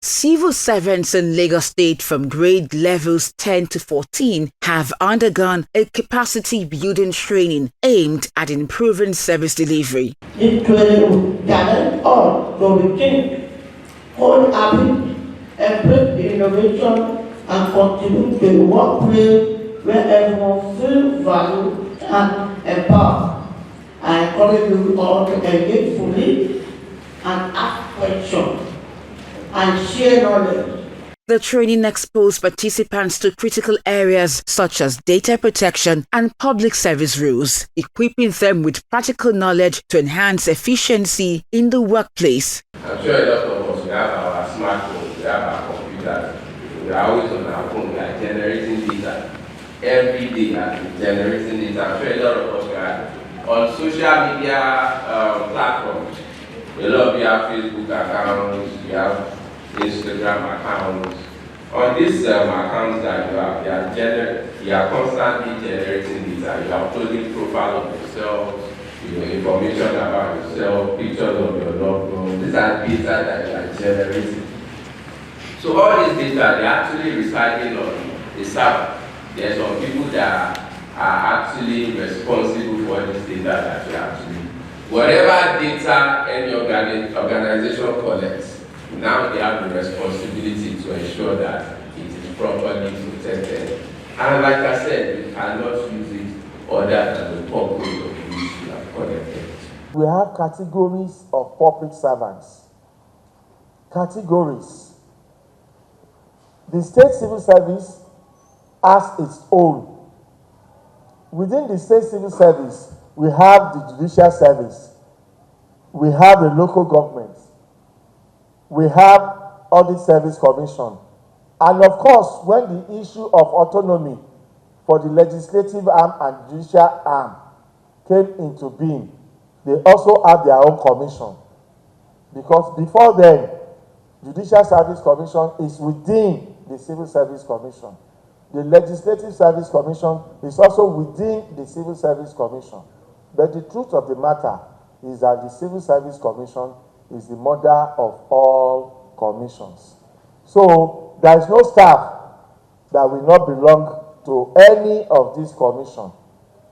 Civil servants in Lagos State from grade levels 10 to 14 have undergone a capacity building training aimed at improving service delivery. This training will gather all to rethink, hold habits, embrace innovation, and contribute to a workplace where everyone feels valued and empowered. I encourage you all to engage fully and ask questions and share knowledge. The training exposed participants to critical areas such as data protection and public service rules, equipping them with practical knowledge to enhance efficiency in the workplace. I'm sure a lot of us, we have our smartphones, we have our computers, we are always on our phone, we are generating data. Every day we are generating data. I'm sure a lot of us are on social media platforms. A lot of you have Facebook accounts, you have Instagram accounts. On these accounts that you are constantly generating data. You are uploading profile of yourself, information about yourself, pictures of your loved ones. These are data that you are generating. So all these data, they're actually residing on the server. There are some people that are actually responsible for this data that you actually. Whatever data any organization collects, now they have the responsibility to ensure that it is properly protected. And like I said, we cannot use it other than the purpose of which we have collected. We have categories of public servants. Categories. The state civil service has its own. Within the state civil service, we have the judicial service. We have the local government. We have Audit Service Commission. And of course, when the issue of autonomy for the legislative arm and judicial arm came into being, they also have their own commission. Because before then, Judicial Service Commission is within the Civil Service Commission. The Legislative Service Commission is also within the Civil Service Commission. But the truth of the matter is that the Civil Service Commission is the mother of all commissions. So there is no staff that will not belong to any of these commissions.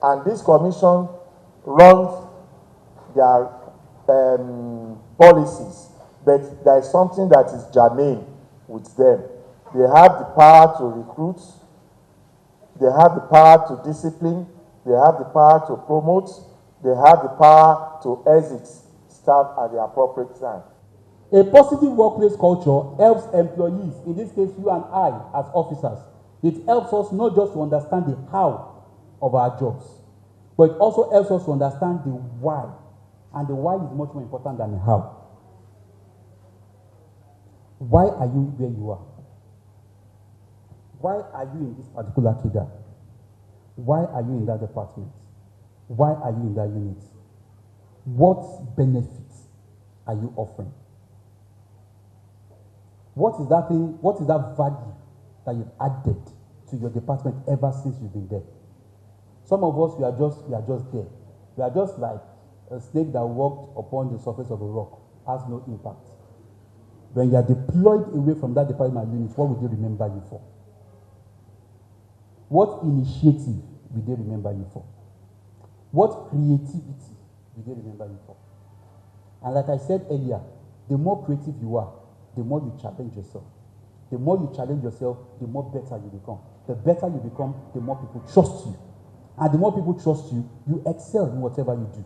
And this commission runs their policies, but there is something that is germane with them. They have the power to recruit, they have the power to discipline, they have the power to promote, they have the power to exit staff at the appropriate time. A positive workplace culture helps employees, in this case you and I as officers. It helps us not just to understand the how of our jobs, but it also helps us to understand the why. And the why is much more important than the how. Why are you where you are? Why are you in this particular cadre? Why are you in that department? Why are you in that unit? What benefits are you offering? What is that thing, what is that value that you've added to your department ever since you've been there? Some of us, we are just there. We are just like a snake that walked upon the surface of a rock, has no impact. When you are deployed away from that department unit, what would they remember you for? What initiative will they remember you for? What creativity will they remember you for? And like I said earlier, the more creative you are, the more you challenge yourself. The more you challenge yourself, the more better you become. The better you become, the more people trust you. And the more people trust you, you excel in whatever you do.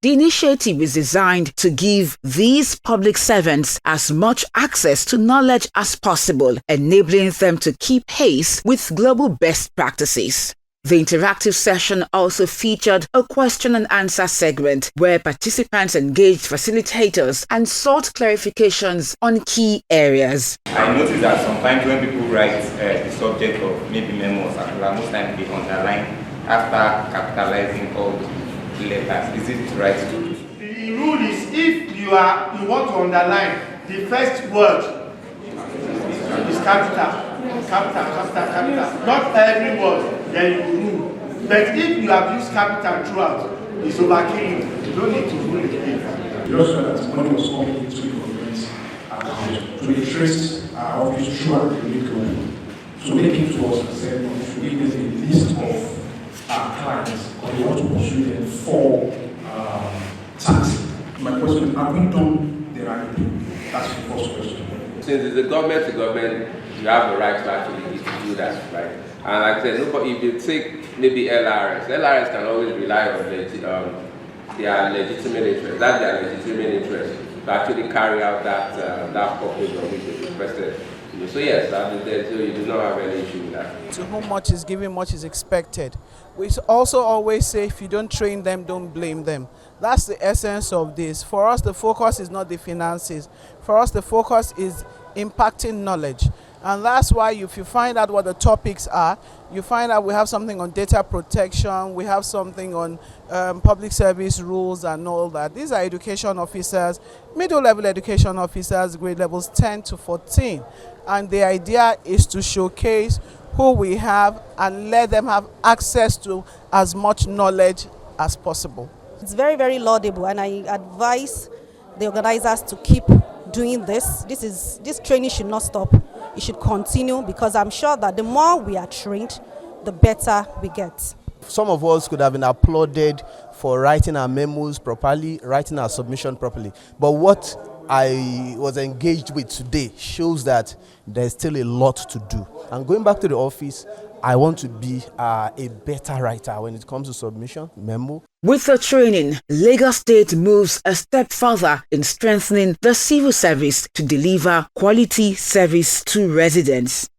The initiative is designed to give these public servants as much access to knowledge as possible, enabling them to keep pace with global best practices. The interactive session also featured a question and answer segment where participants engaged facilitators and sought clarifications on key areas. I noticed that sometimes when people write the subject of maybe memos, most times they underline after capitalizing all the letters. Is it right to do? The rule is if you want to underline the first word is capital. Not every word, then you rule. But if you have used capital throughout, it's overkilling. You don't need to rule it again. You also know that money was coming into the government. So they traced our office throughout the curriculum. So they came to us and said, we should give them a list of our clients, or they want to pursue them for tax. My question, have we done the right thing? That's the first question. Since it's a government to government, you have the right to actually do that, right? And like I said, nobody, if you take maybe LRS can always rely on their legitimate interest. That's their legitimate interest to actually carry out that purpose of which they requested. So yes, so you do not have any issue with that. To whom much is given, much is expected. We also always say, if you don't train them, don't blame them. That's the essence of this. For us, the focus is not the finances. For us, the focus is impacting knowledge. And that's why if you find out what the topics are, you find out we have something on data protection, we have something on public service rules and all that. These are education officers, middle level education officers, grade levels 10 to 14. And the idea is to showcase who we have and let them have access to as much knowledge as possible. It's very, very laudable, and I advise the organizers to keep doing this. This training should not stop. It should continue, because I'm sure that the more we are trained, the better we get. Some of us could have been applauded for writing our memos properly, writing our submission properly. But what I was engaged with today shows that there's still a lot to do. And going back to the office, I want to be a better writer when it comes to submission, memo. With the training, Lagos State moves a step further in strengthening the civil service to deliver quality service to residents.